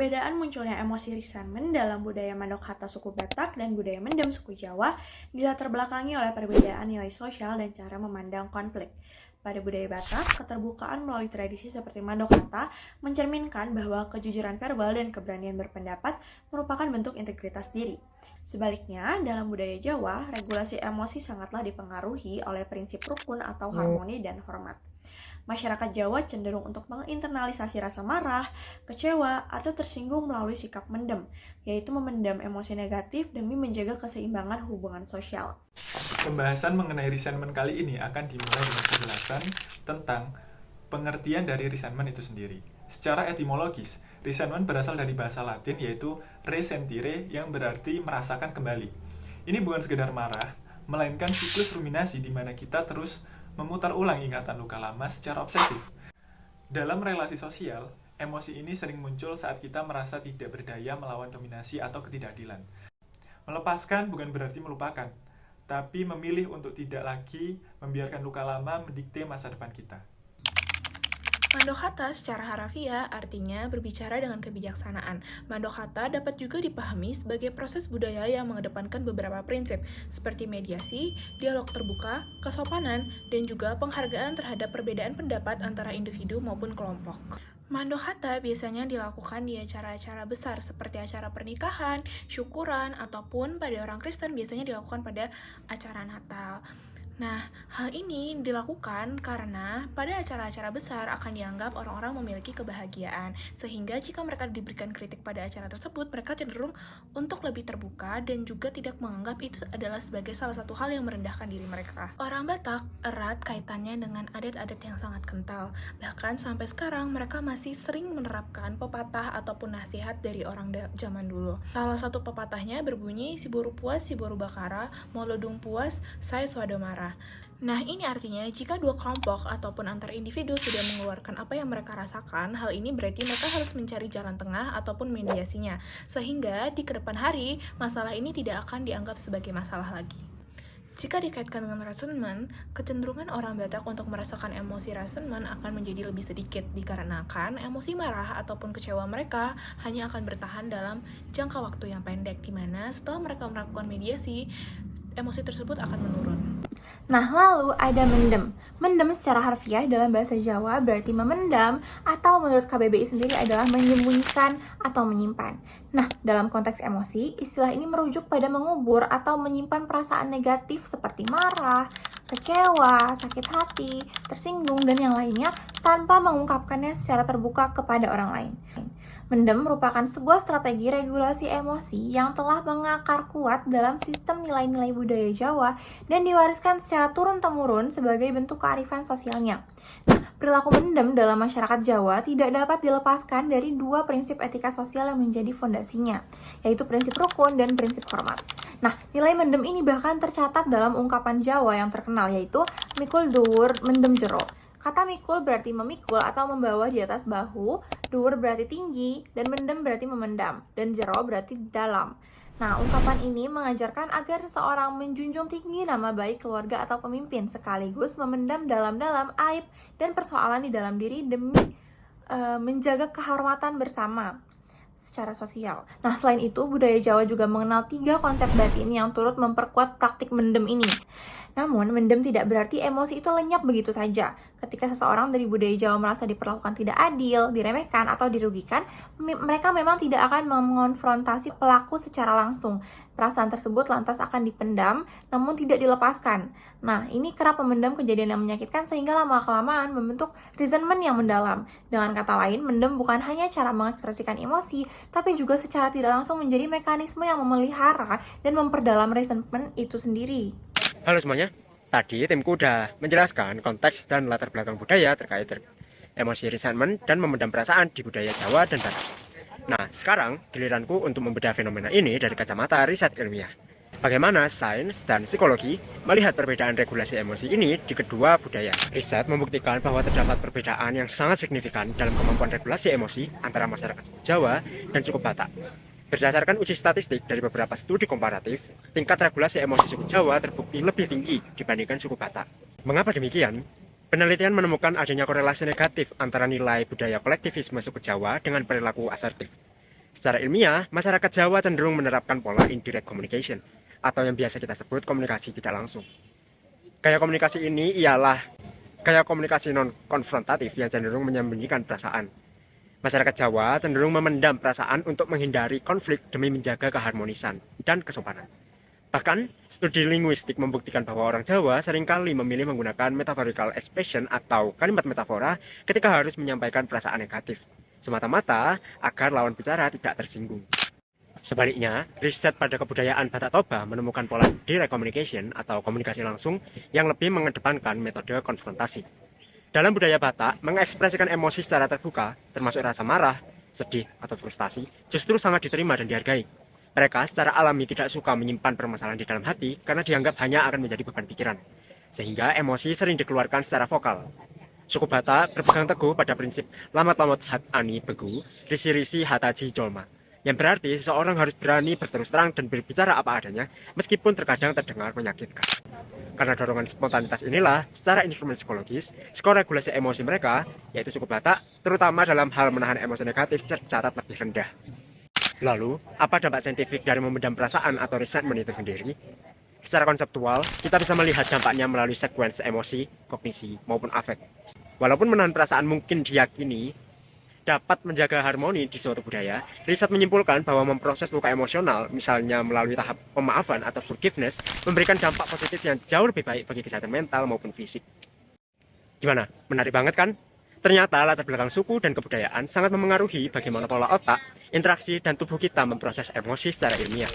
Perbedaan munculnya emosi resentment dalam budaya Mandok Hatta suku Batak dan budaya Mendem suku Jawa dilatar belakangi oleh perbedaan nilai sosial dan cara memandang konflik. Pada budaya Batak, keterbukaan melalui tradisi seperti Mandok Hatta mencerminkan bahwa kejujuran verbal dan keberanian berpendapat merupakan bentuk integritas diri. Sebaliknya, dalam budaya Jawa, regulasi emosi sangatlah dipengaruhi oleh prinsip rukun atau harmoni dan hormat. Masyarakat Jawa cenderung untuk menginternalisasi rasa marah, kecewa, atau tersinggung melalui sikap mendem, yaitu memendam emosi negatif demi menjaga keseimbangan hubungan sosial. Pembahasan mengenai resentment kali ini akan dimulai dengan penjelasan tentang pengertian dari resentment itu sendiri. Secara etimologis, resentment berasal dari bahasa Latin yaitu resentire yang berarti merasakan kembali. Ini bukan sekedar marah, melainkan siklus ruminasi di mana kita terus memutar ulang ingatan luka lama secara obsesif. Dalam relasi sosial, emosi ini sering muncul saat kita merasa tidak berdaya melawan dominasi atau ketidakadilan. Melepaskan bukan berarti melupakan, tapi memilih untuk tidak lagi membiarkan luka lama mendikte masa depan kita. Mandok Hatta secara harafiah artinya berbicara dengan kebijaksanaan. Mandok Hatta dapat juga dipahami sebagai proses budaya yang mengedepankan beberapa prinsip, seperti mediasi, dialog terbuka, kesopanan, dan juga penghargaan terhadap perbedaan pendapat antara individu maupun kelompok. Mandok Hatta biasanya dilakukan di acara-acara besar seperti acara pernikahan, syukuran, ataupun pada orang Kristen biasanya dilakukan pada acara Natal. Nah, hal ini dilakukan karena pada acara-acara besar akan dianggap orang-orang memiliki kebahagiaan, sehingga jika mereka diberikan kritik pada acara tersebut, mereka cenderung untuk lebih terbuka dan juga tidak menganggap itu adalah sebagai salah satu hal yang merendahkan diri mereka. Orang Batak erat kaitannya dengan adat-adat yang sangat kental, bahkan sampai sekarang mereka masih sering menerapkan pepatah ataupun nasihat dari orang zaman dulu. Salah satu pepatahnya berbunyi, si boru puas, si boru bakara, mau lodung puas, saya suada marah. Nah, ini artinya jika dua kelompok ataupun antar individu sudah mengeluarkan apa yang mereka rasakan, hal ini berarti mereka harus mencari jalan tengah ataupun mediasinya, sehingga di kedepan hari, masalah ini tidak akan dianggap sebagai masalah lagi. Jika dikaitkan dengan resentment, kecenderungan orang Batak untuk merasakan emosi resentment akan menjadi lebih sedikit dikarenakan emosi marah ataupun kecewa mereka hanya akan bertahan dalam jangka waktu yang pendek, di mana setelah mereka melakukan mediasi, emosi tersebut akan menurun. Nah, lalu ada mendem. Mendem secara harfiah dalam bahasa Jawa berarti memendam atau menurut KBBI sendiri adalah menyembunyikan atau menyimpan. Nah, dalam konteks emosi, istilah ini merujuk pada mengubur atau menyimpan perasaan negatif seperti marah, kecewa, sakit hati, tersinggung, dan yang lainnya tanpa mengungkapkannya secara terbuka kepada orang lain. Mendem merupakan sebuah strategi regulasi emosi yang telah mengakar kuat dalam sistem nilai-nilai budaya Jawa dan diwariskan secara turun-temurun sebagai bentuk kearifan sosialnya. Nah, perilaku mendem dalam masyarakat Jawa tidak dapat dilepaskan dari dua prinsip etika sosial yang menjadi fondasinya, yaitu prinsip rukun dan prinsip hormat. Nah, nilai mendem ini bahkan tercatat dalam ungkapan Jawa yang terkenal, yaitu mikul dhuwur mendem jero. Kata mikul berarti memikul atau membawa di atas bahu, dhuwur berarti tinggi, dan mendem berarti memendam, dan jero berarti dalam. Nah, ungkapan ini mengajarkan agar seseorang menjunjung tinggi nama baik keluarga atau pemimpin, sekaligus memendam dalam-dalam aib dan persoalan di dalam diri demi menjaga kehormatan bersama secara sosial. Nah, selain itu, budaya Jawa juga mengenal 3 konsep batin yang turut memperkuat praktik mendem ini. Namun, mendem tidak berarti emosi itu lenyap begitu saja. Ketika seseorang dari budaya Jawa merasa diperlakukan tidak adil, diremehkan, atau dirugikan, mereka memang tidak akan mengonfrontasi pelaku secara langsung. Perasaan tersebut lantas akan dipendam, namun tidak dilepaskan. Nah, ini kerap memendam kejadian yang menyakitkan sehingga lama-kelamaan membentuk resentment yang mendalam. Dengan kata lain, mendem bukan hanya cara mengekspresikan emosi, tapi juga secara tidak langsung menjadi mekanisme yang memelihara dan memperdalam resentment itu sendiri. Halo semuanya, tadi timku udah menjelaskan konteks dan latar belakang budaya terkait emosi resentment dan memendam perasaan di budaya Jawa dan Batak. Nah, sekarang giliranku untuk membedah fenomena ini dari kacamata riset ilmiah. Bagaimana sains dan psikologi melihat perbedaan regulasi emosi ini di kedua budaya. Riset membuktikan bahwa terdapat perbedaan yang sangat signifikan dalam kemampuan regulasi emosi antara masyarakat Jawa dan suku Batak. Berdasarkan uji statistik dari beberapa studi komparatif, tingkat regulasi emosi suku Jawa terbukti lebih tinggi dibandingkan suku Batak. Mengapa demikian? Penelitian menemukan adanya korelasi negatif antara nilai budaya kolektivisme suku Jawa dengan perilaku asertif. Secara ilmiah, masyarakat Jawa cenderung menerapkan pola indirect communication, atau yang biasa kita sebut komunikasi tidak langsung. Gaya komunikasi ini ialah gaya komunikasi non-konfrontatif yang cenderung menyembunyikan perasaan. Masyarakat Jawa cenderung memendam perasaan untuk menghindari konflik demi menjaga keharmonisan dan kesopanan. Bahkan, studi linguistik membuktikan bahwa orang Jawa seringkali memilih menggunakan metaphorical expression atau kalimat metafora ketika harus menyampaikan perasaan negatif, semata-mata agar lawan bicara tidak tersinggung. Sebaliknya, riset pada kebudayaan Batak Toba menemukan pola direct communication atau komunikasi langsung yang lebih mengedepankan metode konfrontasi. Dalam budaya Batak, mengekspresikan emosi secara terbuka, termasuk rasa marah, sedih, atau frustasi, justru sangat diterima dan dihargai. Mereka secara alami tidak suka menyimpan permasalahan di dalam hati karena dianggap hanya akan menjadi beban pikiran, sehingga emosi sering dikeluarkan secara vokal. Suku Batak berpegang teguh pada prinsip lamat-lamot hat ani begu, risi-risi hataji jolma, yang berarti seseorang harus berani berterus terang dan berbicara apa adanya, meskipun terkadang terdengar menyakitkan. Karena dorongan spontanitas inilah, secara instrumen psikologis, skor regulasi emosi mereka, yaitu suku Batak, terutama dalam hal menahan emosi negatif, tercatat lebih rendah. Lalu, apa dampak saintifik dari memendam perasaan atau resentment itu sendiri? Secara konseptual, kita bisa melihat dampaknya melalui sekuensi emosi, kognisi, maupun afek. Walaupun menahan perasaan mungkin diyakini dapat menjaga harmoni di suatu budaya, riset menyimpulkan bahwa memproses luka emosional, misalnya melalui tahap pemaafan atau forgiveness, memberikan dampak positif yang jauh lebih baik bagi kesehatan mental maupun fisik. Gimana? Menarik banget kan? Ternyata latar belakang suku dan kebudayaan sangat memengaruhi bagaimana pola otak, interaksi, dan tubuh kita memproses emosi secara ilmiah.